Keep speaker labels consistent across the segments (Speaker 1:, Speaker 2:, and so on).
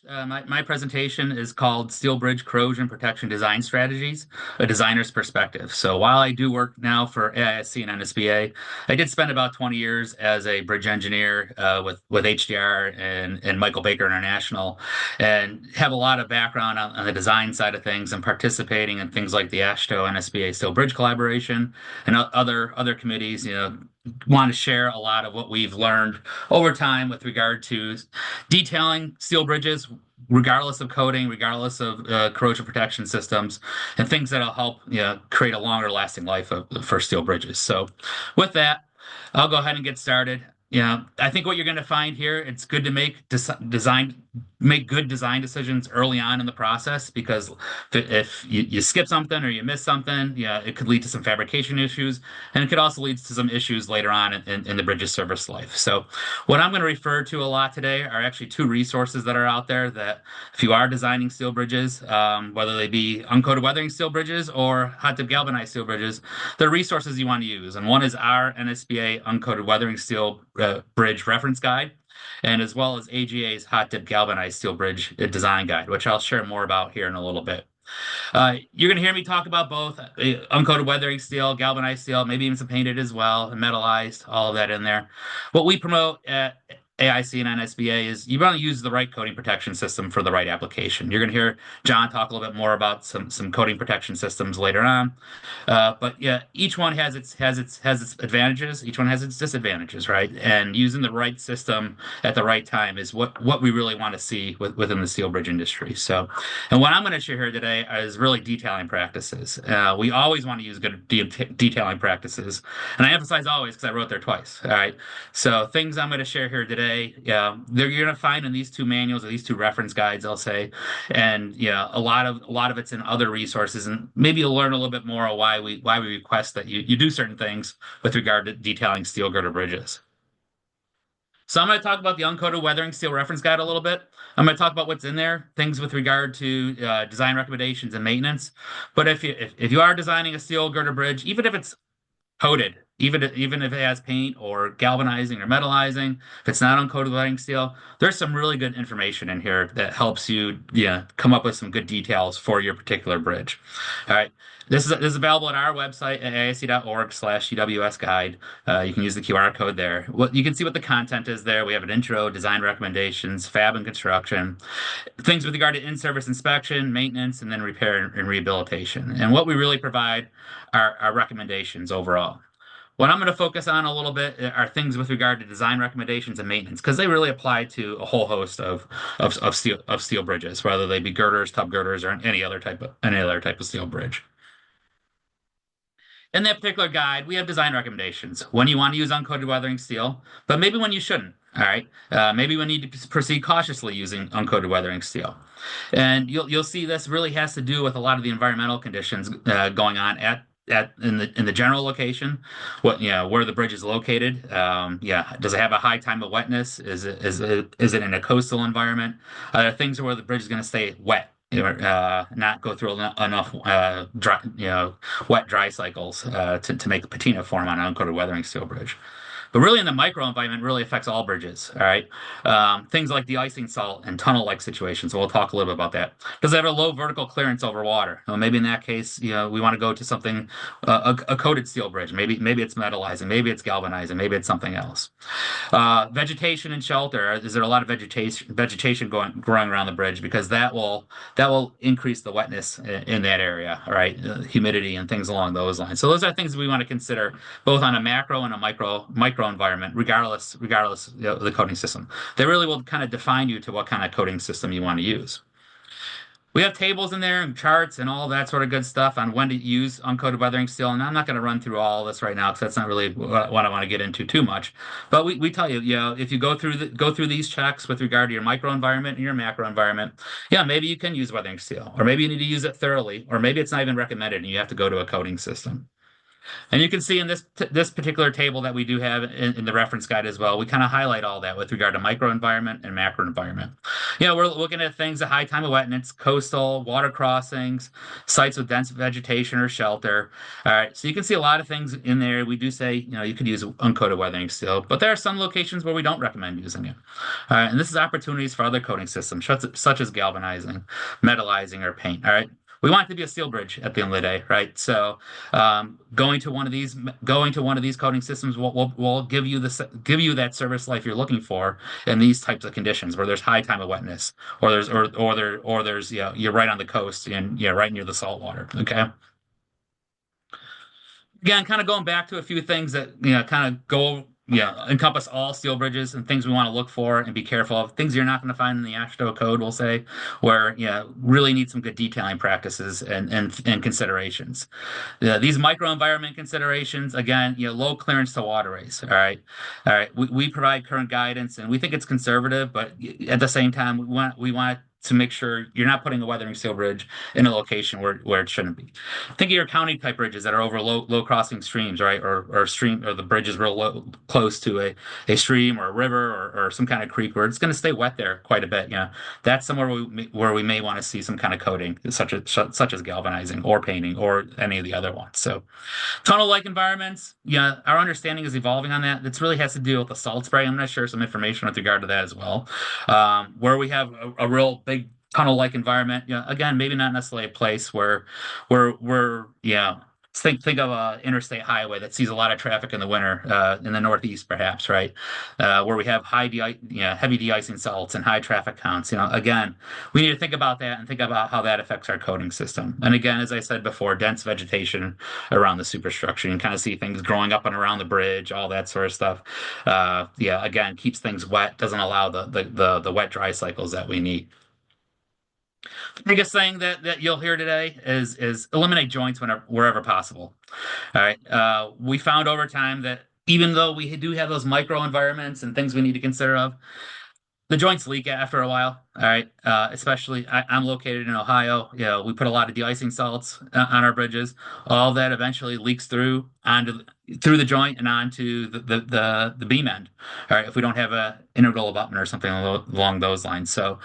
Speaker 1: My presentation is called Steel Bridge Corrosion Protection Design Strategies, a Designer's Perspective. So while I do work now for AISC and NSBA, I did spend about 20 years as a bridge engineer with HDR and Michael Baker International, and have a lot of background on the design side of things and participating in things like the AASHTO NSBA Steel Bridge Collaboration and other committees, want to share a lot of what we've learned over time with regard to detailing steel bridges, regardless of coating, regardless of corrosion protection systems, and things that'll help create a longer lasting life for steel bridges. So, with that, I'll go ahead and get started. I think what you're going to find here, it's good to make good design decisions early on in the process because if you skip something or you miss something, it could lead to some fabrication issues, and it could also lead to some issues later on in the bridge's service life. So what I'm going to refer to a lot today are actually two resources that are out there that if you are designing steel bridges, whether they be uncoated weathering steel bridges or hot dip galvanized steel bridges, they're resources you want to use. And one is our NSBA uncoated weathering steel bridge reference guide, and as well as AGA's hot dip galvanized steel bridge design guide, which I'll share more about here in a little bit. You're going to hear me talk about both uncoated weathering steel, galvanized steel, maybe even some painted as well, and metallized, all of that in there. What we promote at AIC and NSBA is you want to use the right coating protection system for the right application. You're going to hear John talk a little bit more about some coating protection systems later on. But yeah, each one has its advantages. Each one has its disadvantages, right? And using the right system at the right time is what we really want to see within the steel bridge industry. So, and what I'm going to share here today is really detailing practices. We always want to use good detailing practices, and I emphasize always because I wrote there twice. All right. So things I'm going to share here today, you're going to find in these two manuals or these two reference guides, I'll say, and a lot of it's in other resources, and maybe you'll learn a little bit more of why we request that you do certain things with regard to detailing steel girder bridges. So I'm going to talk about the uncoated weathering steel reference guide a little bit. I'm going to talk about what's in there, things with regard to design recommendations and maintenance. But if you are designing a steel girder bridge, even if it's coated, even if it has paint or galvanizing or metallizing, if it's not uncoated weathering steel, there's some really good information in here that helps you, come up with some good details for your particular bridge. All right. This is available at our website at aisc.org/UWS guide. You can use the QR code there. You can see what the content is there. We have an intro, design recommendations, fab and construction, things with regard to in-service inspection, maintenance, and then repair and rehabilitation. And what we really provide are recommendations overall. What I'm going to focus on a little bit are things with regard to design recommendations and maintenance, because they really apply to a whole host of steel bridges, whether they be girders, tub girders, or any other type of steel bridge. In that particular guide, we have design recommendations. When you want to use uncoated weathering steel, but maybe when you shouldn't. All right. Maybe we need to proceed cautiously using uncoated weathering steel. And you'll see this really has to do with a lot of the environmental conditions going on in the general location, where the bridge is located. Does it have a high time of wetness? Is it in a coastal environment? Are there things where the bridge is going to stay wet? Not go through enough wet dry cycles to make a patina form on an uncoated weathering steel bridge. But really, in the micro environment, really affects all bridges. All right, things like de-icing salt and tunnel-like situations. So we'll talk a little bit about that. Does it have a low vertical clearance over water? Well, maybe in that case, we want to go to something a coated steel bridge. Maybe it's metallizing. Maybe it's galvanizing. Maybe it's something else. Vegetation and shelter. Is there a lot of vegetation growing around the bridge? Because that will increase the wetness in that area. All right, humidity and things along those lines. So those are things we want to consider both on a macro and a micro environment, regardless of the coating system. They really will kind of define you to what kind of coating system you want to use. We have tables in there and charts and all that sort of good stuff on when to use uncoated weathering steel. And I'm not going to run through all this right now because that's not really what I want to get into too much. But we tell you, if you go through these checks with regard to your micro environment and your macro environment, maybe you can use weathering steel, or maybe you need to use it thoroughly, or maybe it's not even recommended and you have to go to a coating system. And you can see in this particular table that we do have in the reference guide as well, we kind of highlight all that with regard to micro environment and macro environment. We're looking at things at high time of wetness, coastal, water crossings, sites with dense vegetation or shelter. All right, so you can see a lot of things in there. We do say, you could use uncoated weathering still, but there are some locations where we don't recommend using it. All right, and this is opportunities for other coating systems, such as galvanizing, metallizing, or paint. All right. We want it to be a steel bridge at the end of the day, right? So going to one of these coating systems will give you that service life you're looking for in these types of conditions where there's high time of wetness or there's you're right on the coast and right near the salt water. Okay. Again, kind of going back to a few things that kind of encompass all steel bridges and things we want to look for and be careful of. Things you're not going to find in the AASHTO code, we'll say, where really need some good detailing practices and considerations. These micro environment considerations, again, low clearance to waterways. All right. We provide current guidance and we think it's conservative, but at the same time, we want to make sure you're not putting a weathering steel bridge in a location where it shouldn't be. Think of your county type bridges that are over low crossing streams, right? Or the bridge is real close to a stream or a river or some kind of creek where it's going to stay wet there quite a bit. That's somewhere where we may want to see some kind of coating, such as galvanizing or painting or any of the other ones. So tunnel-like environments, our understanding is evolving on that. This really has to do with the salt spray. I'm going to share some information with regard to that as well. Where we have a real big tunnel-like environment, again, maybe not necessarily a place where think of a interstate highway that sees a lot of traffic in the winter, in the Northeast, perhaps, right? Where we have heavy de-icing salts and high traffic counts. Again, we need to think about that and think about how that affects our coating system. And again, as I said before, dense vegetation around the superstructure. You can kind of see things growing up and around the bridge, all that sort of stuff. Again, keeps things wet, doesn't allow the wet dry cycles that we need. The biggest thing that you'll hear today is eliminate joints wherever possible. All right. We found over time that even though we do have those micro environments and things we need to consider of, the joints leak after a while. All right. Especially I'm located in Ohio. We put a lot of de-icing salts on our bridges. All that eventually leaks through the joint and onto the beam end. All right. If we don't have a integral abutment or something along those lines. So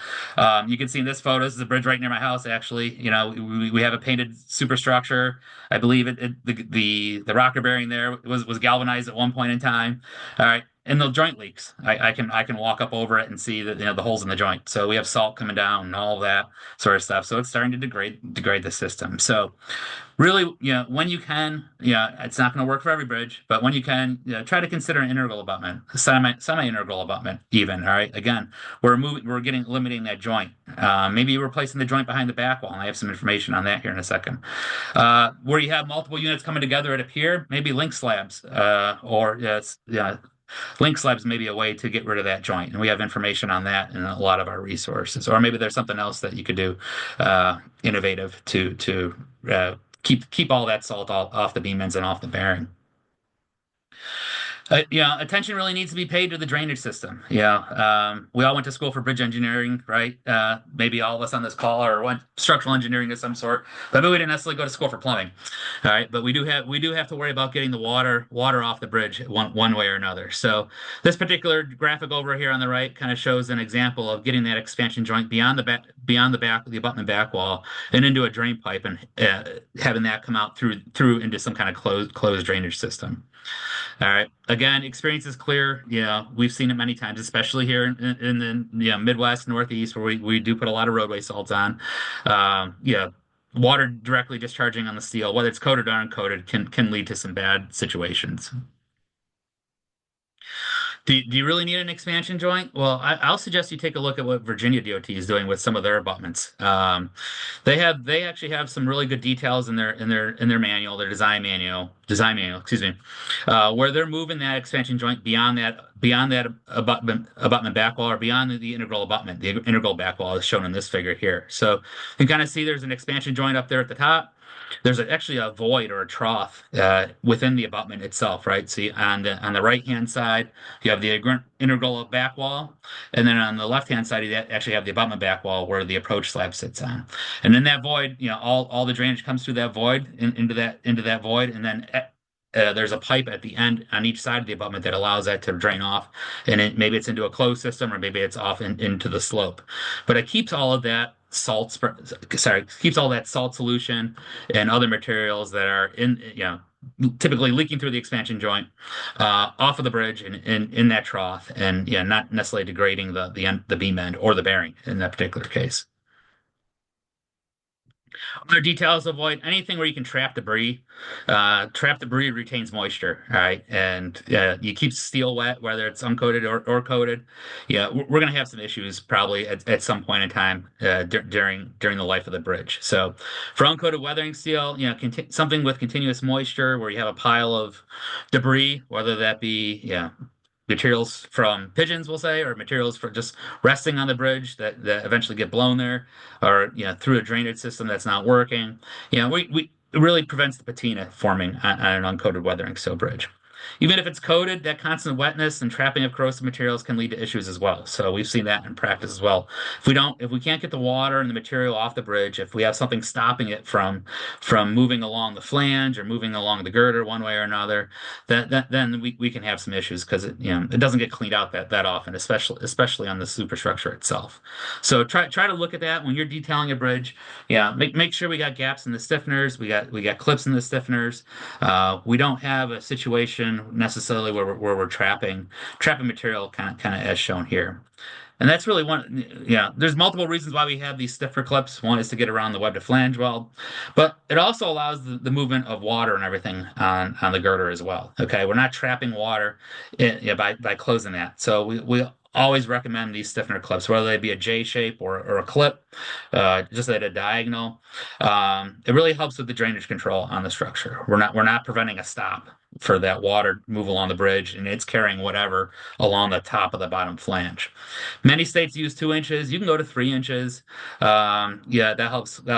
Speaker 1: you can see in this photo, this is a bridge right near my house. Actually, we have a painted superstructure. I believe the rocker bearing there was galvanized at one point in time. All right. And the joint leaks. I can walk up over it and see the holes in the joint. So we have salt coming down and all that sort of stuff. So it's starting to degrade the system. So really, when you can, it's not going to work for every bridge, but when you can, try to consider an integral abutment, a semi-integral abutment, even. All right. Again, we're limiting that joint. Maybe replacing the joint behind the back wall. And I have some information on that here in a second. Where you have multiple units coming together at a pier, maybe link slabs, or link slabs may be a way to get rid of that joint, and we have information on that in a lot of our resources. Or maybe there's something else that you could do, innovative to keep all that salt off the beam ends and off the bearing. Attention really needs to be paid to the drainage system. We all went to school for bridge engineering, right? Maybe all of us on this call or went structural engineering of some sort, but we didn't necessarily go to school for plumbing. All right, but we do have to worry about getting the water off the bridge one way or another. So this particular graphic over here on the right kind of shows an example of getting that expansion joint beyond the abutment back wall and into a drain pipe and having that come out through into some kind of closed drainage system. All right. Again, experience is clear. We've seen it many times, especially here in the Midwest, Northeast, where we do put a lot of roadway salts on. Water directly discharging on the steel, whether it's coated or uncoated, can lead to some bad situations. Do you really need an expansion joint? Well, I'll suggest you take a look at what Virginia DOT is doing with some of their abutments. They actually have some really good details in their manual, their design manual, excuse me, where they're moving that expansion joint beyond that abutment back wall or beyond the integral abutment. The integral back wall is shown in this figure here. So you can kind of see there's an expansion joint up there at the top. There's actually a void or a trough within the abutment itself, right? See, on the right-hand side, you have the integral back wall, and then on the left-hand side, you actually have the abutment back wall where the approach slab sits on. And in that void, all the drainage comes through that void into that void, and then there's a pipe at the end on each side of the abutment that allows that to drain off, and maybe it's into a closed system or maybe it's off into the slope. But it keeps all of that keeps all that salt solution and other materials that are typically leaking through the expansion joint off of the bridge and in that trough, and yeah, not necessarily degrading the beam end or the bearing in that particular case. Other details: avoid anything where you can trap debris. Trap debris retains moisture, all right? And you keep steel wet, whether it's uncoated or coated. Yeah, we're going to have some issues probably at some point in time during the life of the bridge. So for uncoated weathering steel, something with continuous moisture where you have a pile of debris, whether that be materials from pigeons, we'll say, or materials for just resting on the bridge that eventually get blown there, or through a drainage system that's not working. We it really prevents the patina forming on an uncoated weathering steel bridge. Even if it's coated, that constant wetness and trapping of corrosive materials can lead to issues as well. So we've seen that in practice as well. If we can't get the water and the material off the bridge, if we have something stopping it from moving along the flange or moving along the girder one way or another, then we can have some issues because it doesn't get cleaned out that often, especially on the superstructure itself. So try to look at that when you're detailing a bridge. Yeah, make sure we got gaps in the stiffeners, we got clips in the stiffeners. We don't have a situation necessarily where we're trapping material kind of as shown here. And that's really one, yeah, there's multiple reasons why we have these stiffer clips. One is to get around the web to flange weld, but it also allows the movement of water and everything on the girder as well. Okay, we're not trapping water by closing that. So we always recommend these stiffener clips, whether they be a J shape or a clip, just at a diagonal. It really helps with the drainage control on the structure. We're not preventing a stop for that water to move along the bridge, and it's carrying whatever along the top of the bottom flange. Many states use 2 inches. You can go to 3 inches. Yeah, that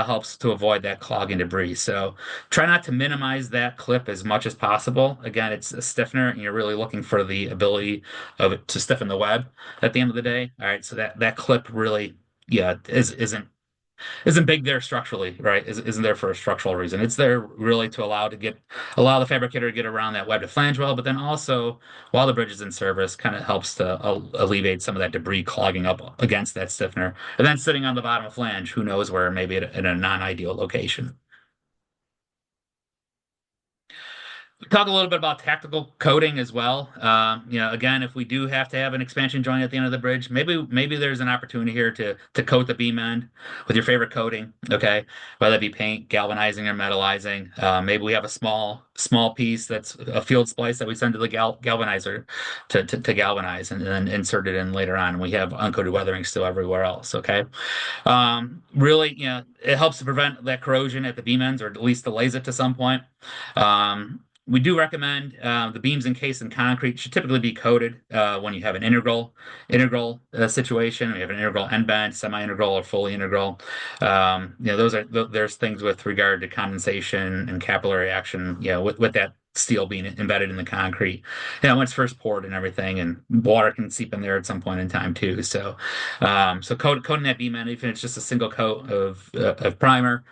Speaker 1: helps to avoid that clogging debris. So try not to minimize that clip as much as possible. Again, it's a stiffener, and you're really looking for the ability of it to stiffen the web at the end of the day. All right, so that clip really, yeah, isn't big there structurally, right? Isn't there for a structural reason. It's there really to allow the fabricator to get around that web to flange well, but then also while the bridge is in service, kind of helps to alleviate some of that debris clogging up against that stiffener. And then sitting on the bottom of flange, who knows where, maybe in a non-ideal location. Talk a little bit about tactical coating as well. Again, if we do have to have an expansion joint at the end of the bridge, maybe there's an opportunity here to coat the beam end with your favorite coating. Okay, whether it be paint, galvanizing, or metallizing. Maybe we have a small piece that's a field splice that we send to the galvanizer to galvanize and then insert it in later on. We have uncoated weathering still everywhere else. Okay, really, it helps to prevent that corrosion at the beam ends, or at least delays it to some point. We do recommend the beams encased in concrete should typically be coated when you have an integral situation. We have an integral end bend, semi-integral, or fully integral. There's things with regard to condensation and capillary action. With that steel being embedded in the concrete, when it's first poured and everything, and water can seep in there at some point in time too. So coating that beam end, even if it's just a single coat of primer,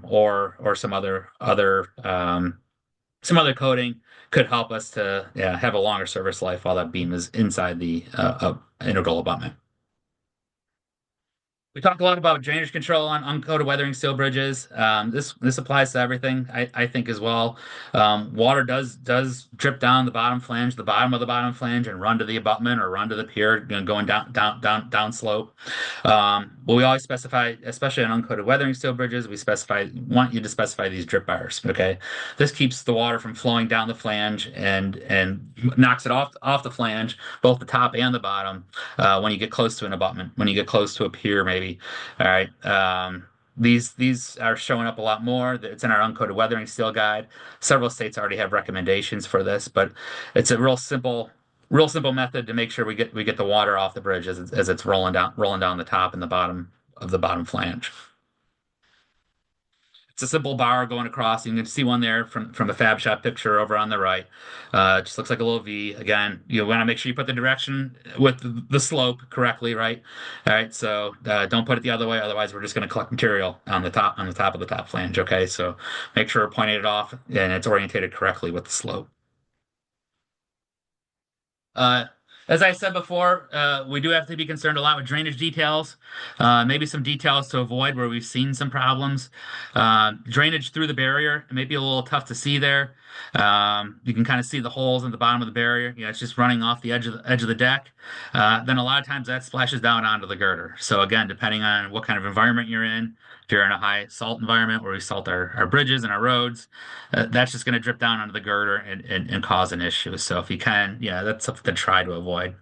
Speaker 1: or some other coating could help us to have a longer service life while that beam is inside the integral abutment. We talk a lot about drainage control on uncoated weathering steel bridges. This applies to everything, I think, as well. Water does drip down the bottom of the bottom flange, and run to the abutment or run to the pier, going down slope. But we always specify, especially on uncoated weathering steel bridges, want you to specify these drip bars. Okay, this keeps the water from flowing down the flange and knocks it off the flange, both the top and the bottom, when you get close to an abutment, when you get close to a pier, maybe. All right. These are showing up a lot more. It's in our uncoated weathering steel guide. Several states already have recommendations for this, but it's a real simple method to make sure we get the water off the bridge as it's rolling down the top and the bottom of the bottom flange. It's a simple bar going across. You can see one there from a fab shop picture over on the right. It just looks like a little V. Again, you want to make sure you put the direction with the slope correctly, right? All right, so don't put it the other way. Otherwise, we're just going to collect material on the top of the top flange. Okay, so make sure we're pointing it off and it's orientated correctly with the slope. Uh, as I said before, we do have to be concerned a lot with drainage details, maybe some details to avoid where we've seen some problems. Drainage through the barrier, it may be a little tough to see there. You can kind of see the holes in the bottom of the barrier. It's just running off the edge of the deck. Then a lot of times that splashes down onto the girder. So again, depending on what kind of environment you're in, if you're in a high salt environment where we salt our bridges and our roads, that's just going to drip down onto the girder and cause an issue. So if you can, yeah, that's something to try to avoid.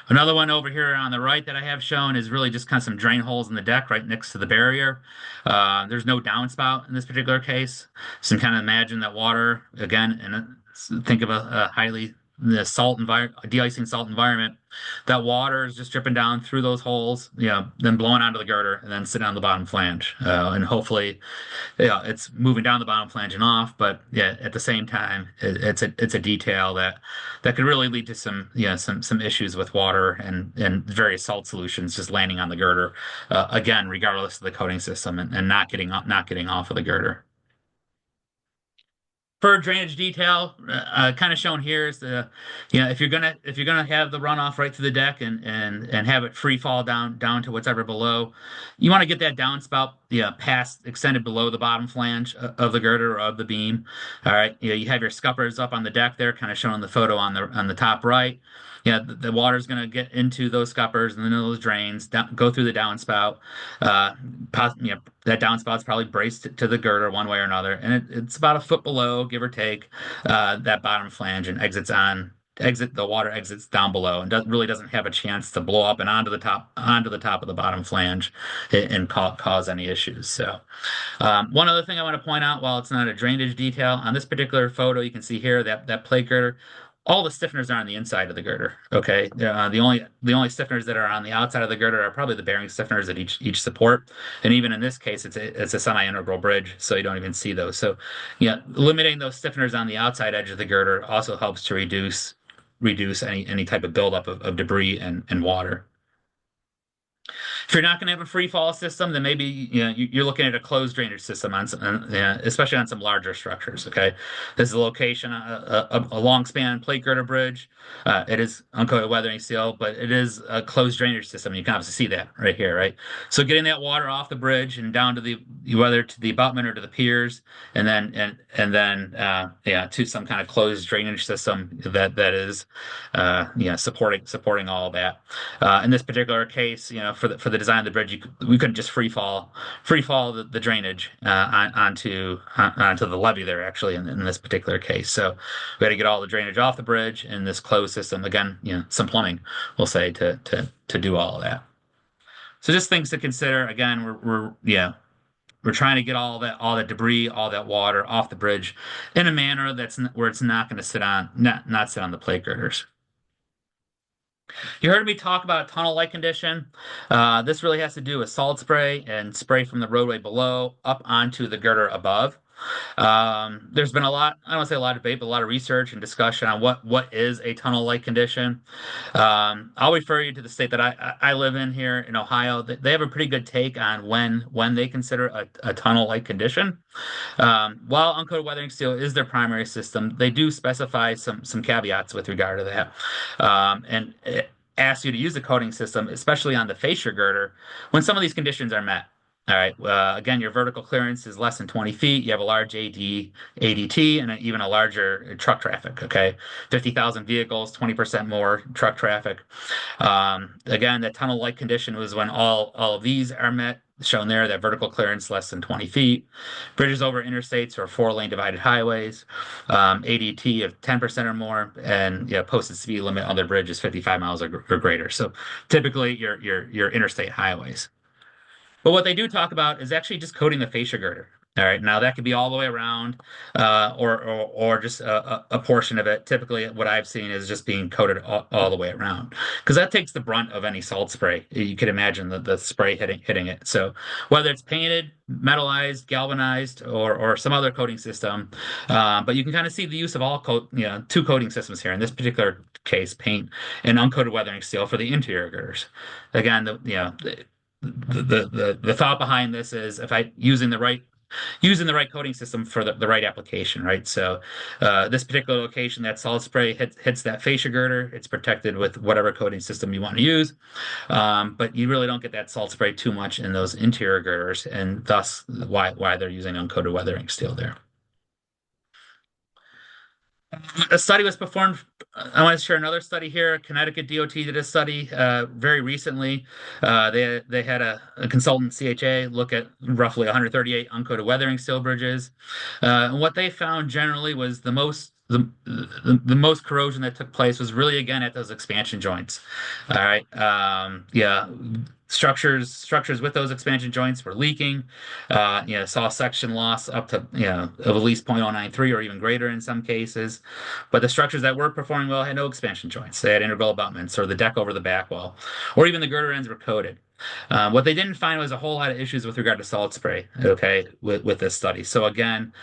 Speaker 1: Another one over here on the right that I have shown is really just kind of some drain holes in the deck right next to the barrier. There's no downspout in this particular case. So you can kind of imagine that water, again, and think of a highly the salt environment, de-icing salt environment. That water is just dripping down through those holes, then blowing onto the girder and then sitting on the bottom flange. And hopefully, it's moving down the bottom flange and off, but yeah, at the same time, it's a detail that could really lead to some issues with water and various salt solutions just landing on the girder, again, regardless of the coating system and not getting off of the girder. For drainage detail, kind of shown here is if you're gonna have the runoff right through the deck and have it free fall down to whatever below, you want to get that downspout past extended below the bottom flange of the girder or of the beam. All right, you have your scuppers up on the deck there, kind of shown in the photo on the top right. Yeah, the water's going to get into those scuppers and then those drains, go through the downspout. Uh, that downspot's probably braced to the girder one way or another, and it's about a foot below, give or take, that bottom flange and the water exits down below and really doesn't have a chance to blow up and onto the top of the bottom flange and cause any issues. So one other thing I want to point out, while it's not a drainage detail, on this particular photo, you can see here that plate girder, all the stiffeners are on the inside of the girder. Okay, the only stiffeners that are on the outside of the girder are probably the bearing stiffeners at each support. And even in this case, it's a semi-integral bridge, so you don't even see those. So, yeah, limiting those stiffeners on the outside edge of the girder also helps to reduce any type of buildup of debris and water. If you're not going to have a free fall system, then maybe you're looking at a closed drainage system especially on some larger structures. Okay, this is a location, a long span plate girder bridge. It is uncoated weathering seal, but it is a closed drainage system. You can obviously see that right here, right? So getting that water off the bridge and down to whether to the abutment or to the piers, and then to some kind of closed drainage system that is supporting all of that. In this particular case, for the design of the bridge, we couldn't just free fall the drainage onto the levee there actually in this particular case. So we had to get all the drainage off the bridge in this closed system. Again, some plumbing, we'll say, to do all of that. So just things to consider. Again, we're trying to get all that debris, all that water off the bridge in a manner where it's not going to not sit on the plate girders. You heard me talk about tunnel-like condition. This really has to do with salt spray and spray from the roadway below up onto the girder above. There's been I don't want to say a lot of debate, but a lot of research and discussion on what is a tunnel-like condition. I'll refer you to the state that I live in here in Ohio. They have a pretty good take on when they consider a tunnel-like condition. While uncoated weathering steel is their primary system, they do specify some caveats with regard to that. And it asks you to use the coating system, especially on the fascia girder, when some of these conditions are met. All right. Again, your vertical clearance is less than 20 feet. You have a large ADT, and even a larger truck traffic. Okay. 50,000 vehicles, 20% more truck traffic. Again, that tunnel-like condition was when all of these are met, shown there, that vertical clearance less than 20 feet. Bridges over interstates or four-lane divided highways, ADT of 10% or more, and posted speed limit on their bridge is 55 miles or greater. So typically your interstate highways. But what they do talk about is actually just coating the fascia girder. All right. Now that could be all the way around, or just a portion of it. Typically, what I've seen is just being coated all the way around, because that takes the brunt of any salt spray. You could imagine the spray hitting it. So whether it's painted, metallized, galvanized, or some other coating system, but you can kind of see the use of all two coating systems here. In this particular case, paint and uncoated weathering steel for the interior girders. Again, the thought behind this is if I using the right coating system for the right application, right? So this particular location, that solid spray hits that fascia girder. It's protected with whatever coating system you want to use, but you really don't get that salt spray too much in those interior girders, and thus why they're using uncoated weathering steel there. A study was performed. I want to share another study here. Connecticut DOT did a study very recently. They had a consultant, CHA, look at roughly 138 uncoated weathering steel bridges. And what they found generally was the most corrosion that took place was really again at those expansion joints. All right. Yeah. Structures with those expansion joints were leaking. Saw section loss up to of at least 0.093 or even greater in some cases. But the structures that were performing well had no expansion joints. They had integral abutments or the deck over the back wall, or even the girder ends were coated. What they didn't find was a whole lot of issues with regard to salt spray, okay, with this study. So again,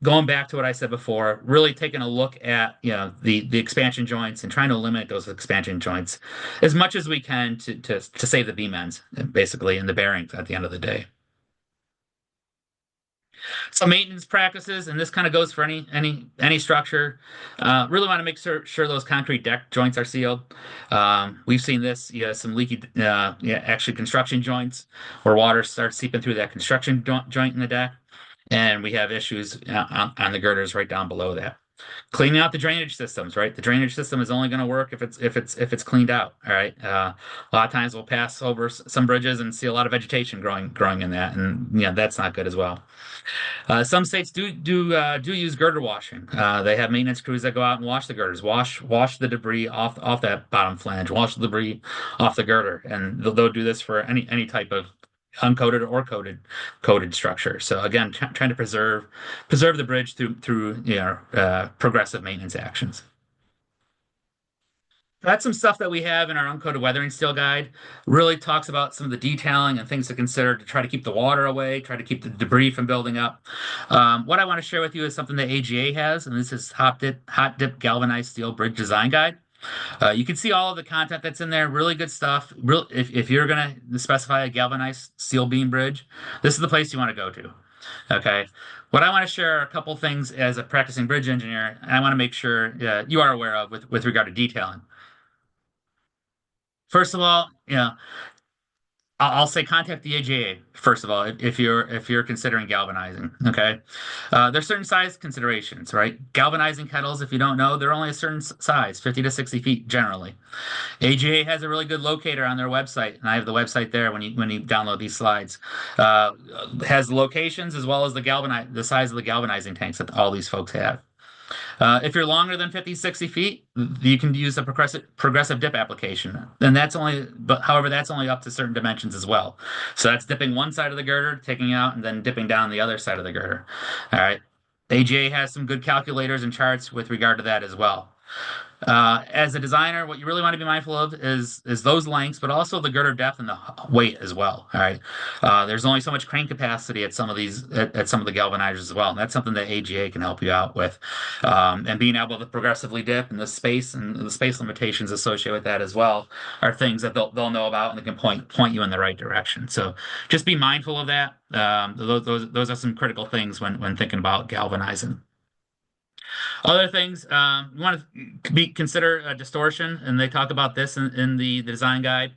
Speaker 1: going back to what I said before, really taking a look at the expansion joints and trying to eliminate those expansion joints as much as we can to save the beam ends, basically, and the bearings at the end of the day. So maintenance practices, and this kind of goes for any structure. Really want to make sure those concrete deck joints are sealed. We've seen this, some leaky, actually construction joints where water starts seeping through that construction joint in the deck, and we have issues on the girders right down below that. Cleaning out the drainage systems, right? The drainage system is only going to work if it's cleaned out. All right. A lot of times we'll pass over some bridges and see a lot of vegetation growing in that, and that's not good as well. Some states do use girder washing. They have maintenance crews that go out and wash the girders, wash the debris off that bottom flange, wash the debris off the girder, and they'll do this for any type of uncoated or coated structure. So again, trying to preserve the bridge through progressive maintenance actions. That's some stuff that we have in our uncoated weathering steel guide. Really talks about some of the detailing and things to consider to try to keep the water away, try to keep the debris from building up. What I want to share with you is something that AGA has, and this is hot dip galvanized steel bridge design guide. You can see all of the content that's in there. Really good stuff. If you're going to specify a galvanized steel beam bridge, this is the place you want to go to. Okay. What I want to share are a couple things as a practicing bridge engineer, and I want to make sure you are aware of with regard to detailing. First of all, I'll say contact the AJA first of all if you're considering galvanizing. Okay, there's certain size considerations, right? Galvanizing kettles, if you don't know, they're only a certain size, 50 to 60 feet generally. AJA has a really good locator on their website, and I have the website there when you download these slides. Has locations as well as the size of the galvanizing tanks that all these folks have. If you're longer than 50, 60 feet, you can use a progressive dip application. And however, that's only up to certain dimensions as well. So that's dipping one side of the girder, taking out, and then dipping down the other side of the girder. All right. AGA has some good calculators and charts with regard to that as well. As a designer, what you really want to be mindful of is those lengths, but also the girder depth and the weight as well. All right. There's only so much crane capacity at some of these at some of the galvanizers as well. And that's something that AGA can help you out with. And being able to progressively dip and the space limitations associated with that as well are things that they'll know about and they can point you in the right direction. So just be mindful of that. Those are some critical things when thinking about galvanizing. Other things, you want to consider a distortion, and they talk about this in the design guide,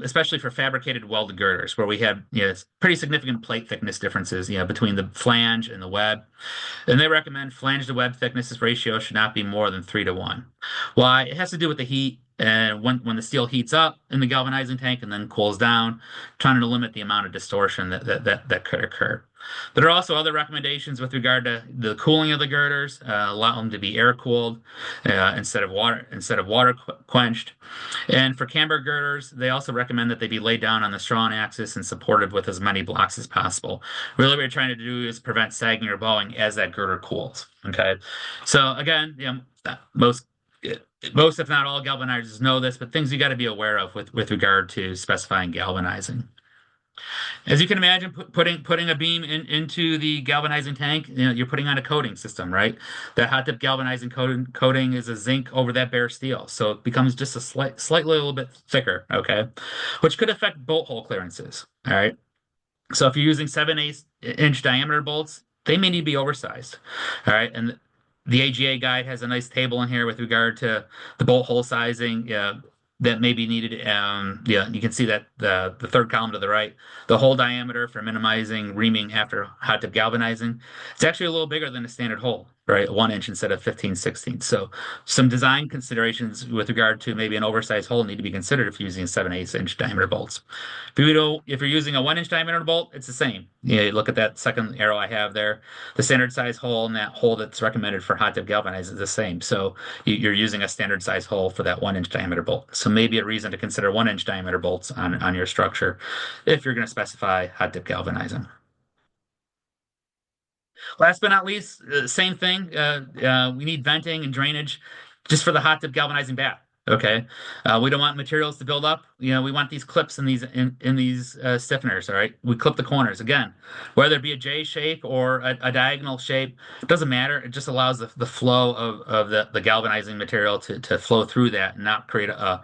Speaker 1: especially for fabricated welded girders, where we have pretty significant plate thickness differences between the flange and the web. And they recommend flange to web thicknesses ratio should not be more than 3 to 1. Why? It has to do with the heat and when the steel heats up in the galvanizing tank and then cools down, trying to limit the amount of distortion that could occur. There are also other recommendations with regard to the cooling of the girders. Allow them to be air cooled instead of water quenched. And for camber girders, they also recommend that they be laid down on the straw axis and supported with as many blocks as possible. Really, what you're trying to do is prevent sagging or bowing as that girder cools. Okay, so again, most, if not all, galvanizers know this, but things you got to be aware of with regard to specifying galvanizing. As you can imagine, putting a beam into the galvanizing tank, you're putting on a coating system, right? That hot dip galvanizing coating is a zinc over that bare steel, so it becomes just a slightly a little bit thicker, okay, which could affect bolt hole clearances. All right. So if you're using 7/8 inch diameter bolts, they may need to be oversized. All right. And the AGA guide has a nice table in here with regard to the bolt hole sizing that may be needed. Yeah, you can see that the third column to the right, the hole diameter for minimizing reaming after hot dip galvanizing. It's actually a little bigger than a standard hole, right? 1 inch instead of 15/16. So some design considerations with regard to maybe an oversized hole need to be considered if you're using 7/8 inch diameter bolts. If you're using a 1 inch diameter bolt, it's the same. You look at that second arrow I have there. The standard size hole and that hole that's recommended for hot dip galvanizing is the same. So you're using a standard size hole for that 1 inch diameter bolt. So maybe a reason to consider 1 inch diameter bolts on your structure if you're going to specify hot dip galvanizing. Last but not least, same thing. We need venting and drainage just for the hot dip galvanizing bath. Okay. We don't want materials to build up. We want these clips in these stiffeners. All right. We clip the corners again, whether it be a J shape or a diagonal shape. It doesn't matter. It just allows the flow of the galvanizing material to flow through that and not create a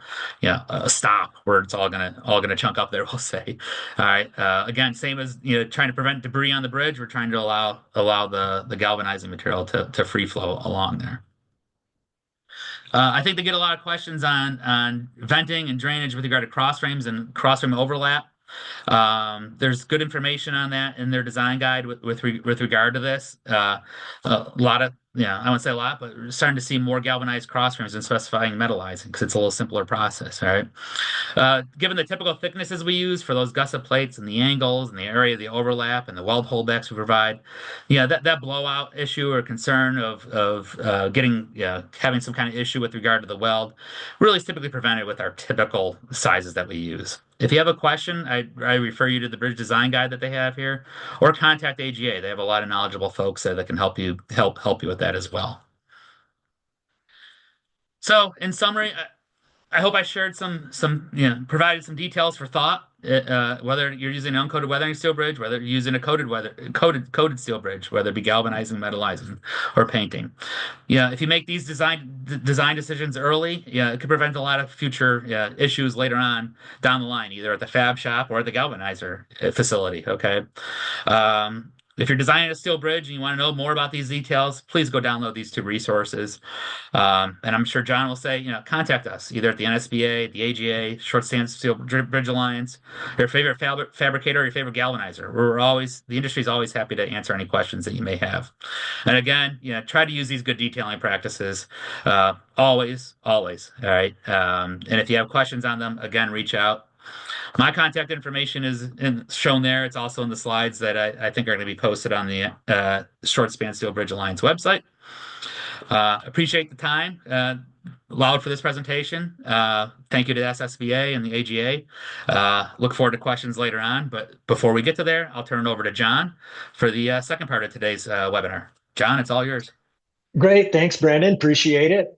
Speaker 1: stop where it's all gonna chunk up there. We'll say. All right. Again, same as trying to prevent debris on the bridge. We're trying to allow the galvanizing material to free flow along there. I think they get a lot of questions on venting and drainage with regard to cross frames and cross frame overlap. There's good information on that in their design guide with regard to this. A lot of, I wouldn't say a lot, but we're starting to see more galvanized cross frames and specifying metallizing because it's a little simpler process, all right? Given the typical thicknesses we use for those gusset plates and the angles and the area of the overlap and the weld holdbacks we provide, that blowout issue or concern of having some kind of issue with regard to the weld really is typically prevented with our typical sizes that we use. If you have a question, I refer you to the bridge design guide that they have here, or contact AGA. They have a lot of knowledgeable folks there that can help you with that as well. So, in summary, I hope I shared provided some details for thought. Whether you're using an uncoated weathering steel bridge, whether you're using a coated steel bridge, whether it be galvanizing, metallizing, or painting. If you make these design decisions early, it could prevent a lot of future issues later on down the line, either at the fab shop or at the galvanizer facility. Okay. If you're designing a steel bridge and you want to know more about these details, please go download these two resources. And I'm sure John will say, contact us either at the NSBA, the AGA, Short Stand Steel Bridge Alliance, your favorite fabricator, or your favorite galvanizer. The industry is always happy to answer any questions that you may have. And again, try to use these good detailing practices. Always. All right. And if you have questions on them, again, reach out. My contact information is shown there. It's also in the slides that I think are going to be posted on the Short Span Steel Bridge Alliance website. Appreciate the time allowed for this presentation. Thank you to SSBA and the AGA. Look forward to questions later on. But before we get to there, I'll turn it over to John for the second part of today's webinar. John, it's all yours.
Speaker 2: Great. Thanks, Brandon. Appreciate it.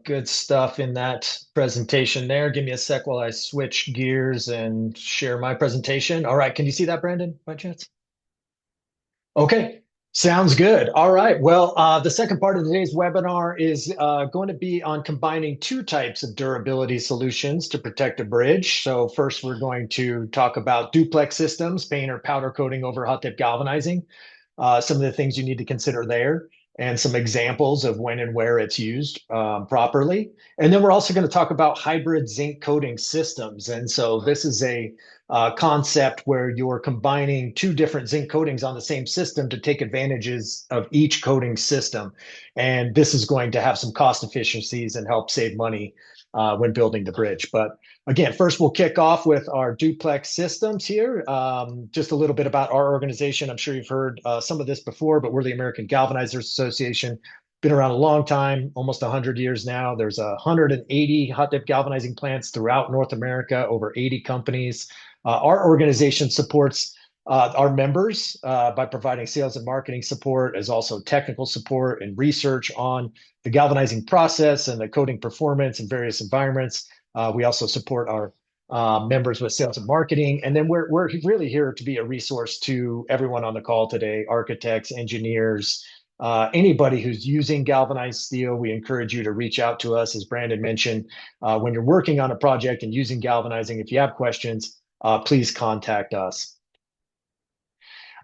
Speaker 2: Good stuff in that presentation there. Give me a sec while I switch gears and share my presentation. All right. Can you see that, Brandon, by chance? Okay. Sounds good. All right. Well, the second part of today's webinar is going to be on combining two types of durability solutions to protect a bridge. So first, we're going to talk about duplex systems, paint or powder coating over hot dip galvanizing, some of the things you need to consider there, and some examples of when and where it's used properly. And then we're also going to talk about hybrid zinc coating systems. And so this is a concept where you're combining two different zinc coatings on the same system to take advantages of each coating system. And this is going to have some cost efficiencies and help save money when building the bridge. But again, first we'll kick off with our duplex systems here. Just a little bit about our organization. I'm sure you've heard some of this before, but we're the American Galvanizers Association. Been around a long time, almost 100 years now. There's 180 hot dip galvanizing plants throughout North America, over 80 companies. Our organization supports our members by providing sales and marketing support, as also technical support and research on the galvanizing process and the coating performance in various environments. We also support our members with sales and marketing. And then we're really here to be a resource to everyone on the call today, architects, engineers, anybody who's using galvanized steel. We encourage you to reach out to us, as Brandon mentioned, when you're working on a project and using galvanizing. If you have questions, please contact us.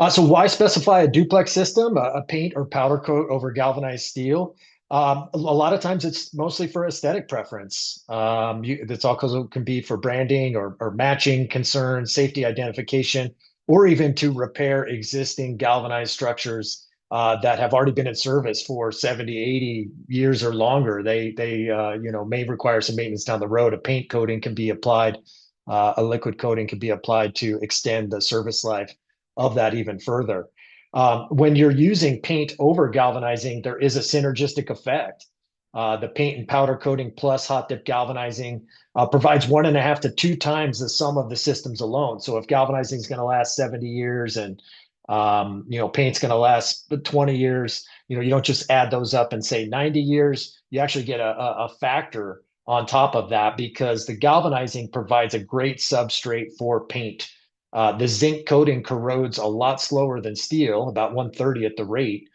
Speaker 2: So why specify a duplex system, a paint or powder coat over galvanized steel? A lot of times it's mostly for aesthetic preference. That's also can be for branding or matching concerns, safety identification, or even to repair existing galvanized structures that have already been in service for 70, 80 years or longer. They may require some maintenance down the road. A paint coating can be applied. A liquid coating can be applied to extend the service life of that even further. When you're using paint over galvanizing, there is a synergistic effect. The paint and powder coating plus hot dip galvanizing provides 1.5 to 2 times the sum of the systems alone. So if galvanizing is going to last 70 years and paint's going to last 20 years, you don't just add those up and say 90 years. You actually get a factor on top of that because the galvanizing provides a great substrate for paint. The zinc coating corrodes a lot slower than steel, about 1/30th the rate.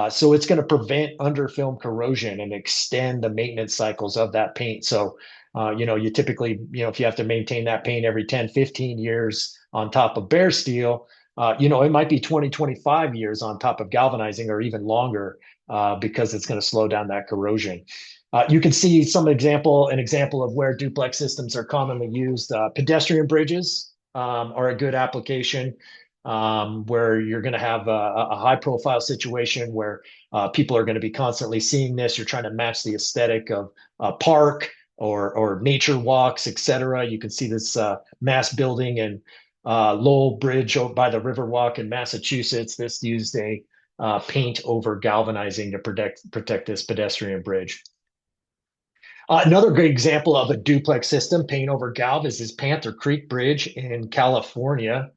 Speaker 2: So it's going to prevent underfilm corrosion and extend the maintenance cycles of that paint. So, you typically, if you have to maintain that paint every 10, 15 years on top of bare steel, it might be 20, 25 years on top of galvanizing or even longer because it's going to slow down that corrosion. You can see an example of where duplex systems are commonly used. Pedestrian bridges are a good application where you're going to have a high profile situation where people are going to be constantly seeing this. You're trying to match the aesthetic of a park or nature walks, etc. You can see this mass building and Lowell Bridge by the Riverwalk in Massachusetts. This used a paint over galvanizing to protect this pedestrian bridge. Another great example of a duplex system, paint over galv, is this Panther Creek Bridge in California.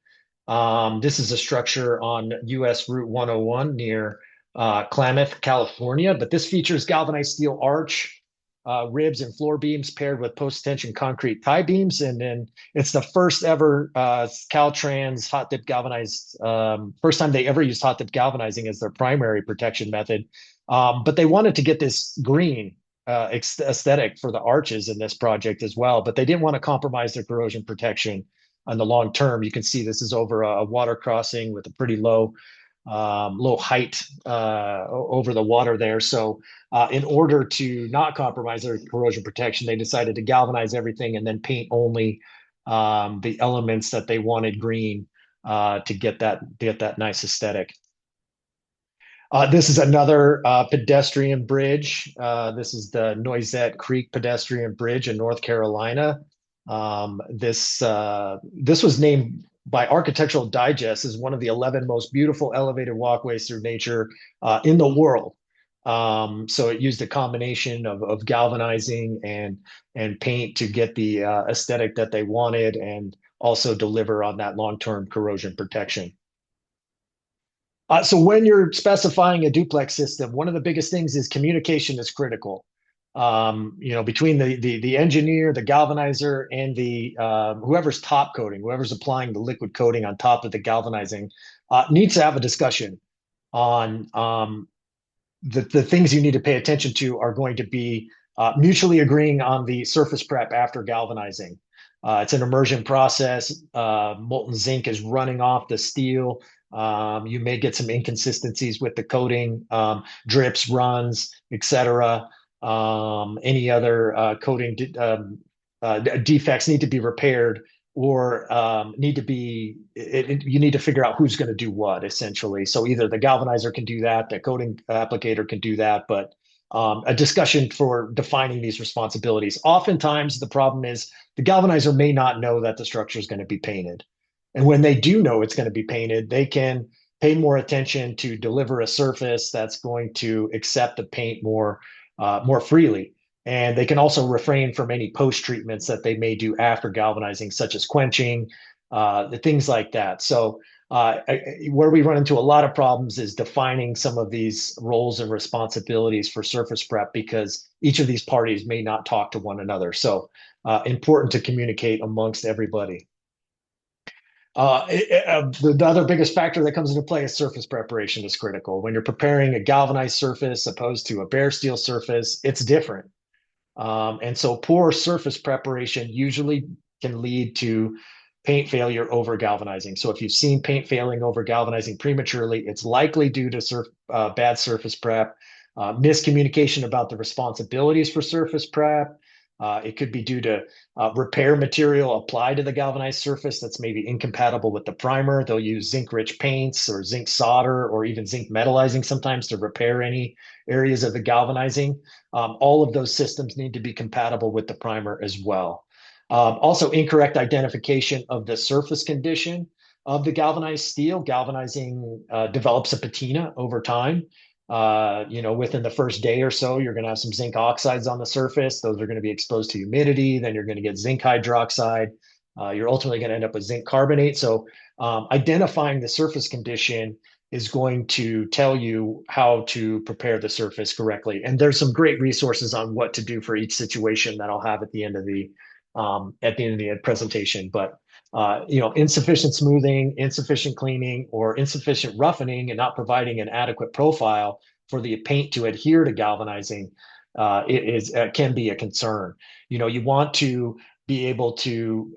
Speaker 2: This is a structure on US Route 101 near Klamath, California. But this features galvanized steel arch, ribs, and floor beams paired with post-tension concrete tie beams. And then it's the first ever Caltrans hot dip galvanized, first time they ever used hot dip galvanizing as their primary protection method. But they wanted to get this green aesthetic for the arches in this project as well, but they didn't want to compromise their corrosion protection on the long term. You can see this is over a water crossing with a pretty low height over the water there. So in order to not compromise their corrosion protection, they decided to galvanize everything and then paint only the elements that they wanted green to get that nice aesthetic. This is another pedestrian bridge. This is the Noisette Creek Pedestrian Bridge in North Carolina. This was named by Architectural Digest as one of the 11 most beautiful elevated walkways through nature in the world. So it used a combination of galvanizing and paint to get the aesthetic that they wanted and also deliver on that long-term corrosion protection. So when you're specifying a duplex system, one of the biggest things is communication is critical. Between the engineer, the galvanizer, and the whoever's top coating, whoever's applying the liquid coating on top of the galvanizing, needs to have a discussion on the things you need to pay attention to are going to be mutually agreeing on the surface prep after galvanizing. It's an immersion process. Molten zinc is running off the steel. You may get some inconsistencies with the coating, drips, runs, etc. Any other coating defects need to be repaired or need to be you need to figure out who's going to do what essentially. So either the galvanizer can do that, the coating applicator can do that, but a discussion for defining these responsibilities. Oftentimes, the problem is the galvanizer may not know that the structure is going to be painted. And when they do know it's going to be painted, they can pay more attention to deliver a surface that's going to accept the paint more freely. And they can also refrain from any post treatments that they may do after galvanizing, such as quenching, the things like that. So where we run into a lot of problems is defining some of these roles and responsibilities for surface prep because each of these parties may not talk to one another. So important to communicate amongst everybody. The other biggest factor that comes into play is surface preparation is critical. When you're preparing a galvanized surface opposed to a bare steel surface, it's different. And so poor surface preparation usually can lead to paint failure over galvanizing. So if you've seen paint failing over galvanizing prematurely, it's likely due to bad surface prep, miscommunication about the responsibilities for surface prep. It could be due to repair material applied to the galvanized surface that's maybe incompatible with the primer. They'll use zinc-rich paints or zinc solder or even zinc metallizing sometimes to repair any areas of the galvanizing. All of those systems need to be compatible with the primer as well. Also, incorrect identification of the surface condition of the galvanized steel. Galvanizing develops a patina over time. Within the first day or so, you're going to have some zinc oxides on the surface. Those are going to be exposed to humidity. Then you're going to get zinc hydroxide. You're ultimately going to end up with zinc carbonate. So identifying the surface condition is going to tell you how to prepare the surface correctly. And there's some great resources on what to do for each situation that I'll have at the end of the presentation. But insufficient smoothing, insufficient cleaning, or insufficient roughening, and not providing an adequate profile for the paint to adhere to galvanizing, can be a concern. You want to be able to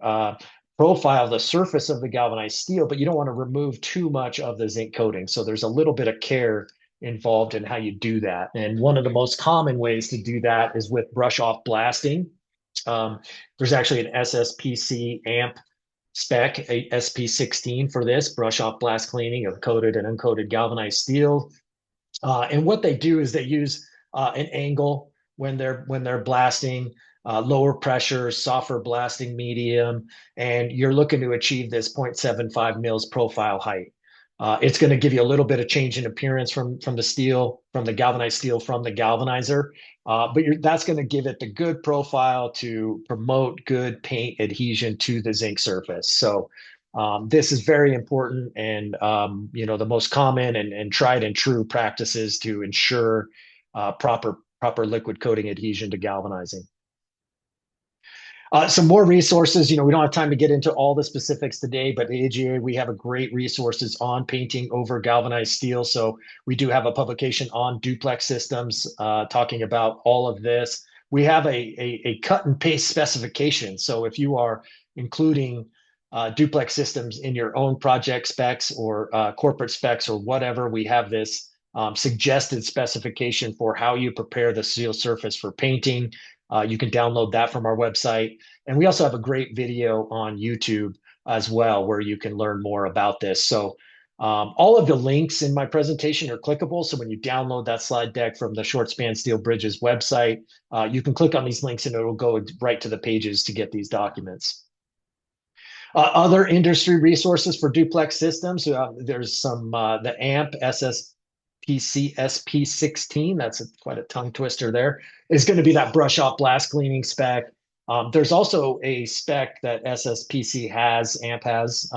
Speaker 2: profile the surface of the galvanized steel, but you don't want to remove too much of the zinc coating. So there's a little bit of care involved in how you do that. And one of the most common ways to do that is with brush off blasting. There's actually an SSPC amp spec, a SP16 for this brush off blast cleaning of coated and uncoated galvanized steel. And what they do is they use an angle when they're blasting, lower pressure, softer blasting medium, and you're looking to achieve this 0.75 mils profile height. It's going to give you a little bit of change in appearance from the steel, from the galvanized steel from the galvanizer, but that's going to give it the good profile to promote good paint adhesion to the zinc surface. So this is very important, and the most common and tried and true practices to ensure proper liquid coating adhesion to galvanizing. Some more resources. We don't have time to get into all the specifics today, but at AGA, we have a great resources on painting over galvanized steel. So we do have a publication on duplex systems talking about all of this. We have a cut and paste specification. So if you are including duplex systems in your own project specs or corporate specs or whatever, we have this suggested specification for how you prepare the steel surface for painting. You can download that from our website. And we also have a great video on YouTube as well, where you can learn more about this. So all of the links in my presentation are clickable. So when you download that slide deck from the Short Span Steel Bridges website, you can click on these links and it'll go right to the pages to get these documents. Other industry resources for duplex systems, there's some, the AMP SSPCSP16, that's quite a tongue twister there, is going to be that brush off blast cleaning spec. There's also a spec that SSPC has, AMP has,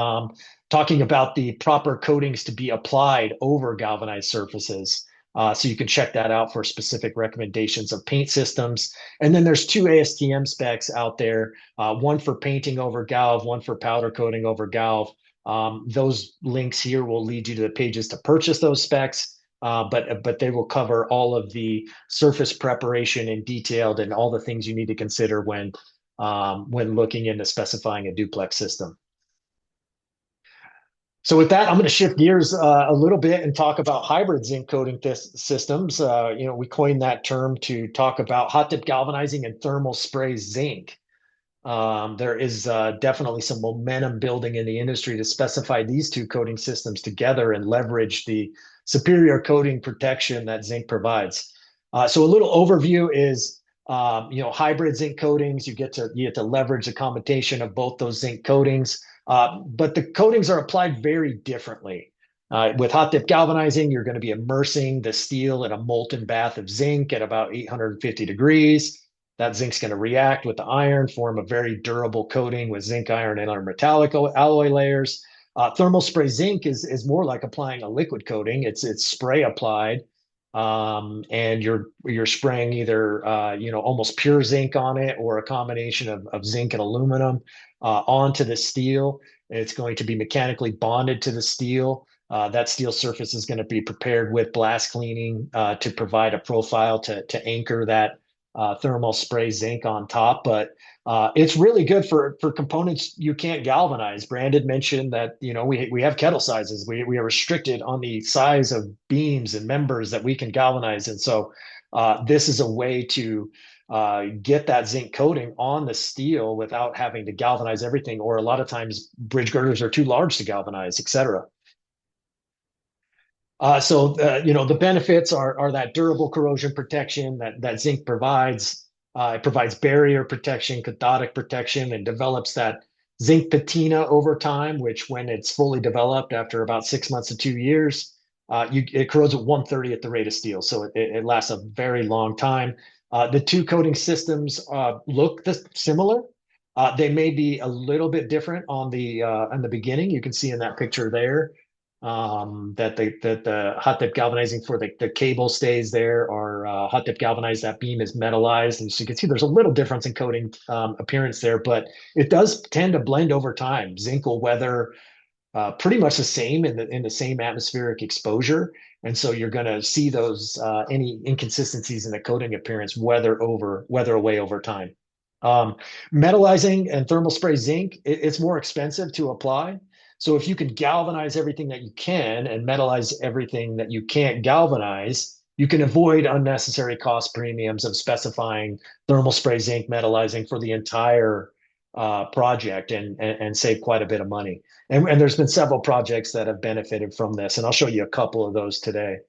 Speaker 2: talking about the proper coatings to be applied over galvanized surfaces. So you can check that out for specific recommendations of paint systems. And then there's two ASTM specs out there, one for painting over galv, one for powder coating over galv. Those links here will lead you to the pages to purchase those specs. But they will cover all of the surface preparation in detailed and all the things you need to consider when looking into specifying a duplex system. So with that, I'm going to shift gears a little bit and talk about hybrid zinc coating systems. We coined that term to talk about hot dip galvanizing and thermal spray zinc. There is definitely some momentum building in the industry to specify these two coating systems together and leverage the superior coating protection that zinc provides. So a little overview is, hybrid zinc coatings. You get to leverage a combination of both those zinc coatings, but the coatings are applied very differently. With hot dip galvanizing, you're going to be immersing the steel in a molten bath of zinc at about 850 degrees. That zinc's going to react with the iron, form a very durable coating with zinc, iron, and other metallic alloy layers. Thermal spray zinc is more like applying a liquid coating. It's spray applied, and you're spraying either almost pure zinc on it or a combination of zinc and aluminum onto the steel. It's going to be mechanically bonded to the steel. That steel surface is going to be prepared with blast cleaning to provide a profile to anchor that thermal spray zinc on top. But it's really good for components you can't galvanize. Brandon mentioned that we have kettle sizes. We are restricted on the size of beams and members that we can galvanize, and so this is a way to get that zinc coating on the steel without having to galvanize everything. Or a lot of times bridge girders are too large to galvanize, etc. The benefits are that durable corrosion protection that zinc provides. It provides barrier protection, cathodic protection, and develops that zinc patina over time, which when it's fully developed after about 6 months to 2 years, it corrodes at 1/30 the rate of steel. So it lasts a very long time. The two coating systems look similar. They may be a little bit different on the beginning. You can see in that picture there that the hot dip galvanizing for the cable stays there, or hot dip galvanized, that beam is metallized. And so you can see there's a little difference in coating appearance there, but it does tend to blend over time. Zinc will weather pretty much the same in the same atmospheric exposure. And so you're going to see those any inconsistencies in the coating appearance weather away over time. Um, Metallizing and thermal spray zinc, it's more expensive to apply. So if you can galvanize everything that you can and metallize everything that you can't galvanize, you can avoid unnecessary cost premiums of specifying thermal spray zinc metallizing for the entire project and save quite a bit of money. And there's been several projects that have benefited from this, and I'll show you a couple of those today.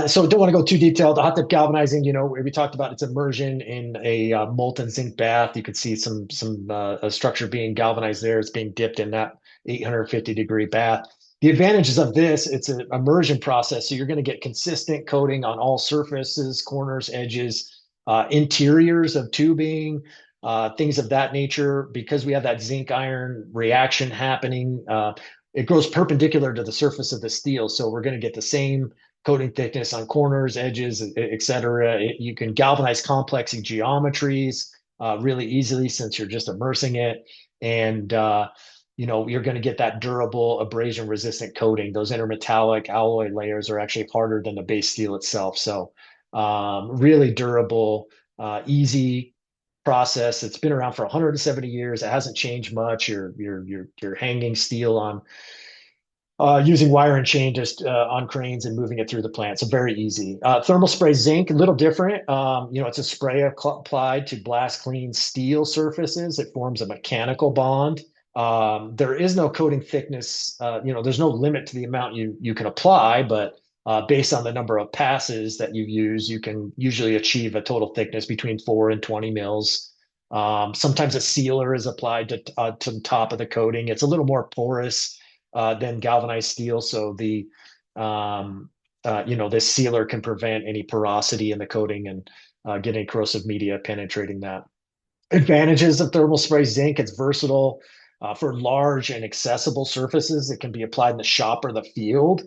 Speaker 2: So don't want to go too detailed. The hot dip galvanizing, we talked about its immersion in a molten zinc bath. You could see some a structure being galvanized there. It's being dipped in that 850-degree bath. The advantages of this, it's an immersion process, so you're going to get consistent coating on all surfaces, corners, edges, interiors of tubing, things of that nature. Because we have that zinc iron reaction happening, it grows perpendicular to the surface of the steel, so we're going to get the same coating thickness on corners, edges, etc. You can galvanize complex geometries really easily since you're just immersing it. And you're going to get that durable abrasion resistant coating. Those intermetallic alloy layers are actually harder than the base steel itself. So really durable, easy process. It's been around for 170 years. It hasn't changed much. You're hanging steel on using wire and chain just on cranes and moving it through the plant. So very easy. Thermal spray zinc, a little different. It's a spray applied to blast clean steel surfaces. It forms a mechanical bond. There is no coating thickness. There's no limit to the amount you can apply, but based on the number of passes that you use, you can usually achieve a total thickness between 4 and 20 mils. Sometimes a sealer is applied to the top of the coating. It's a little more porous than galvanized steel. So this sealer can prevent any porosity in the coating and get any corrosive media penetrating that. Advantages of thermal spray zinc: it's versatile for large and accessible surfaces. It can be applied in the shop or the field.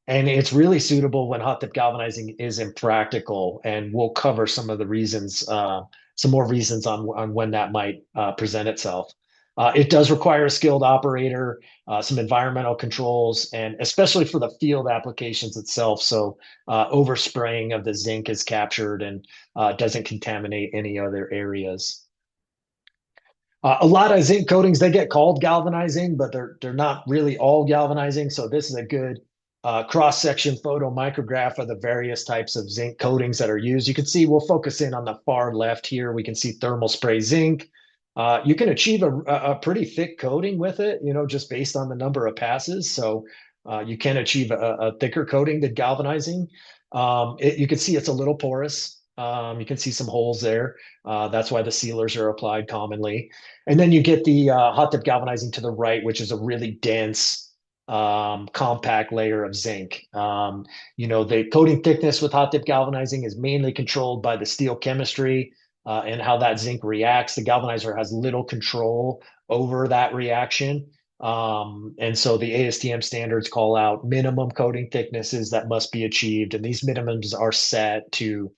Speaker 2: And it's really suitable when hot dip galvanizing is impractical. And we'll cover some of the reasons, some more reasons on when that might present itself. It does require a skilled operator, some environmental controls, and especially for the field applications itself. So overspraying of the zinc is captured and doesn't contaminate any other areas. A lot of zinc coatings, they get called galvanizing, but they're not really all galvanizing. So this is a good cross-section photo micrograph of the various types of zinc coatings that are used. You can see we'll focus in on the far left here. We can see thermal spray zinc. You can achieve a pretty thick coating with it, just based on the number of passes. So you can achieve a thicker coating than galvanizing. You can see it's a little porous. You can see some holes there. That's why the sealers are applied commonly. And then you get the hot dip galvanizing to the right, which is a really dense, compact layer of zinc. The coating thickness with hot dip galvanizing is mainly controlled by the steel chemistry and how that zinc reacts. The galvanizer has little control over that reaction. And so the ASTM standards call out minimum coating thicknesses that must be achieved. And these minimums are set to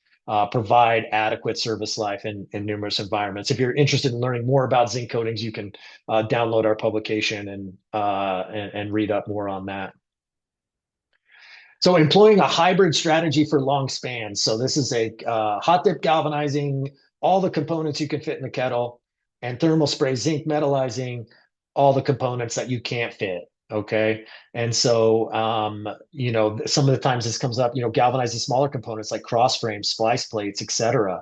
Speaker 2: provide adequate service life in numerous environments. If you're interested in learning more about zinc coatings, you can download our publication and read up more on that. So employing a hybrid strategy for long spans. So this is a hot dip galvanizing, all the components you can fit in the kettle, and thermal spray zinc metallizing, all the components that you can't fit. Okay. And so, some of the times this comes up, galvanizing smaller components like cross frames, splice plates, etc.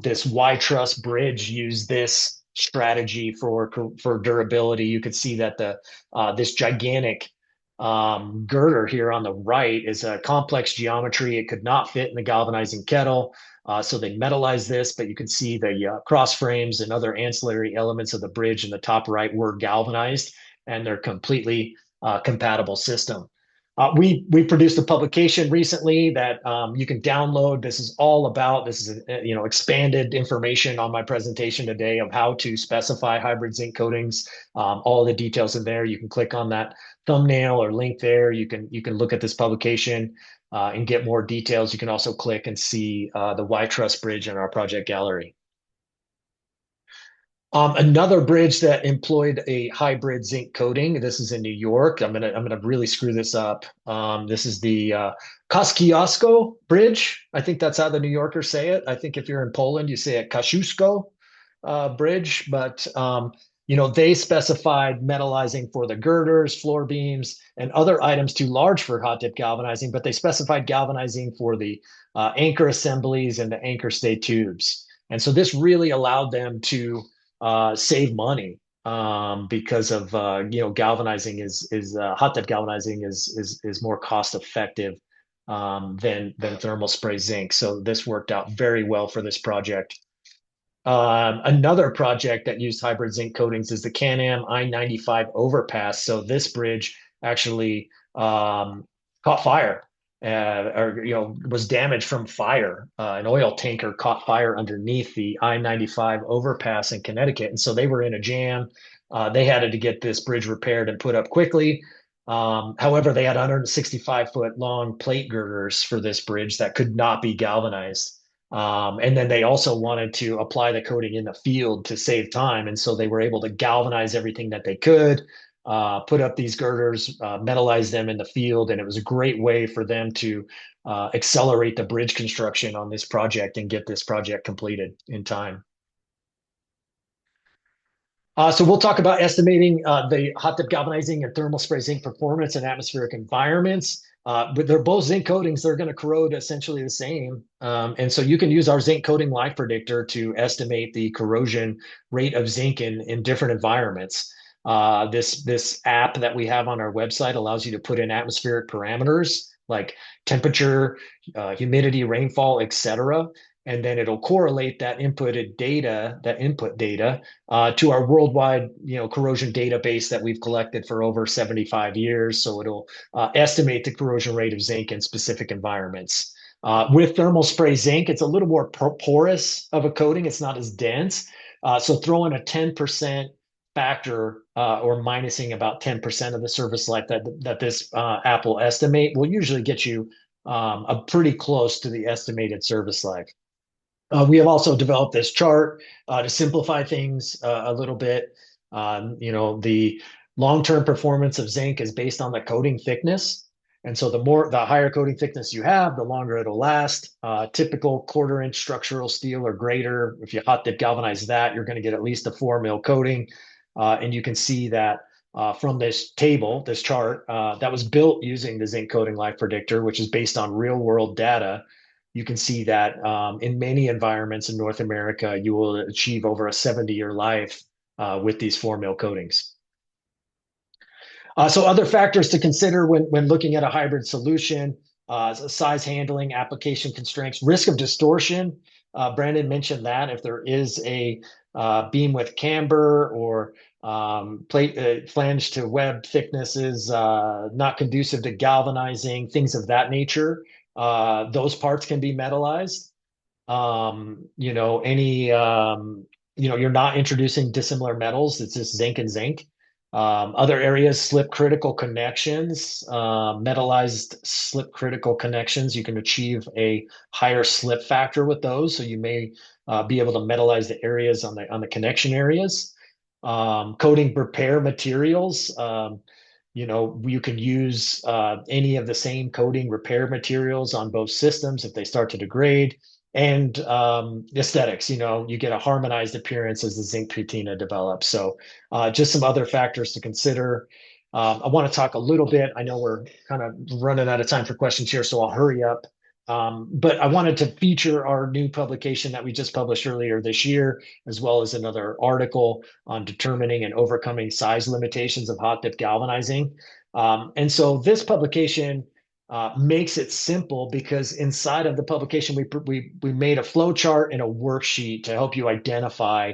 Speaker 2: This Y truss bridge used this strategy for durability. You could see that this gigantic girder here on the right is a complex geometry. It could not fit in the galvanizing kettle. So they metallized this, but you can see the cross frames and other ancillary elements of the bridge in the top right were galvanized, and they're completely compatible system. We produced a publication recently that you can download. This is all about this is expanded information on my presentation today of how to specify hybrid zinc coatings. All the details in there. You can click on that thumbnail or link there. You can look at this publication and get more details. You can also click and see the Y Truss bridge in our project gallery. Another bridge that employed a hybrid zinc coating. This is in New York. I'm gonna really screw this up. This is the Kosciuszko Bridge. I think that's how the New Yorkers say it. I think if you're in Poland, you say it Kosciuszko Bridge. But they specified metallizing for the girders, floor beams, and other items too large for hot dip galvanizing. But they specified galvanizing for the anchor assemblies and the anchor stay tubes. And so this really allowed them to save money because of galvanizing is hot dip galvanizing is more cost effective than thermal spray zinc. So this worked out very well for this project. Another project that used hybrid zinc coatings is the Can-Am I-95 overpass. So this bridge actually caught fire or was damaged from fire. An oil tanker caught fire underneath the I-95 overpass in Connecticut, and so they were in a jam. They had to get this bridge repaired and put up quickly. However, they had 165-foot long plate girders for this bridge that could not be galvanized. And then they also wanted to apply the coating in the field to save time. And so they were able to galvanize everything that they could, put up these girders, metallize them in the field. And it was a great way for them to accelerate the bridge construction on this project and get this project completed in time. So we'll talk about estimating the hot dip galvanizing and thermal spray zinc performance in atmospheric environments. But they're both zinc coatings. They're going to corrode essentially the same. And so you can use our zinc coating life predictor to estimate the corrosion rate of zinc in different environments. This app that we have on our website allows you to put in atmospheric parameters like temperature, humidity, rainfall, etc. And then it'll correlate that input data to our worldwide, corrosion database that we've collected for over 75 years. So it'll estimate the corrosion rate of zinc in specific environments. With thermal spray zinc, it's a little more porous of a coating. It's not as dense. So throw in a 10% factor or minusing about 10% of the service life that this app will estimate will usually get you a pretty close to the estimated service life. We have also developed this chart to simplify things a little bit. The long-term performance of zinc is based on the coating thickness. And so the higher coating thickness you have, the longer it'll last. Typical quarter-inch structural steel or greater, if you hot dip galvanize that, you're going to get at least a 4 mil coating. And you can see that from this table, this chart, that was built using the zinc coating life predictor, which is based on real-world data. you can see that in many environments in North America, you will achieve over a 70-year life with these 4 mil coatings. So other factors to consider when looking at a hybrid solution, size handling, application constraints, risk of distortion. Brandon mentioned that if there is a beam with camber or plate flange to web thicknesses not conducive to galvanizing, things of that nature, those parts can be metallized. Any you're not introducing dissimilar metals. It's just zinc and zinc. Other areas, slip critical connections, metallized slip critical connections. You can achieve a higher slip factor with those, so you may be able to metallize the areas on the connection areas. Coating repair materials. You can use any of the same coating repair materials on both systems if they start to degrade. And aesthetics, you get a harmonized appearance as the zinc patina develops. So just some other factors to consider. I want to talk a little bit. I know we're kind of running out of time for questions here, so I'll hurry up. But I wanted to feature our new publication that we just published earlier this year, as well as another article on determining and overcoming size limitations of hot dip galvanizing. And so this publication makes it simple because inside of the publication we made a flow chart and a worksheet to help you identify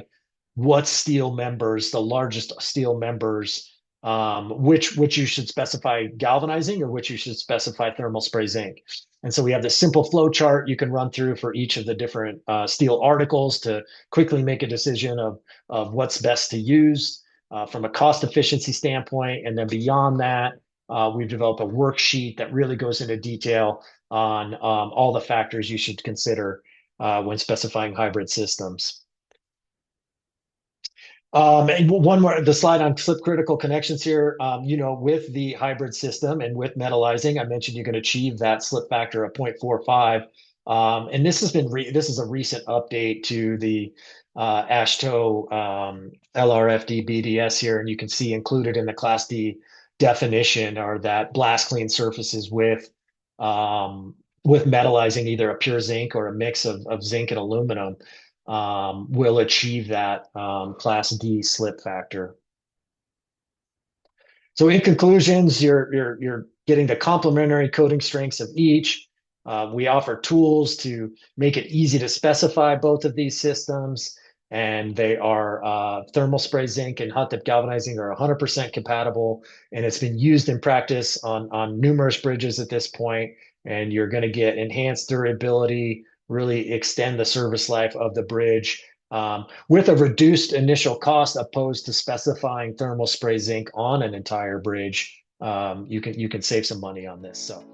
Speaker 2: what steel members, the largest steel members, which you should specify galvanizing or which you should specify thermal spray zinc. And so we have this simple flow chart you can run through for each of the different steel articles to quickly make a decision of what's best to use from a cost efficiency standpoint. And then beyond that, we've developed a worksheet that really goes into detail on all the factors you should consider when specifying hybrid systems. And one more, the slide on slip critical connections here, with the hybrid system and with metallizing, I mentioned you can achieve that slip factor of 0.45. And this is a recent update to the AASHTO LRFD BDS here, and you can see included in the Class D definition are that blast clean surfaces with metallizing either a pure zinc or a mix of zinc and aluminum will achieve that Class D slip factor. So in conclusions, you're getting the complementary coating strengths of each. We offer tools to make it easy to specify both of these systems, and they are thermal spray zinc and hot dip galvanizing are 100% compatible, and it's been used in practice on numerous bridges at this point, and you're going to get enhanced durability, really extend the service life of the bridge with a reduced initial cost opposed to specifying thermal spray zinc on an entire bridge. You can save some money on this. So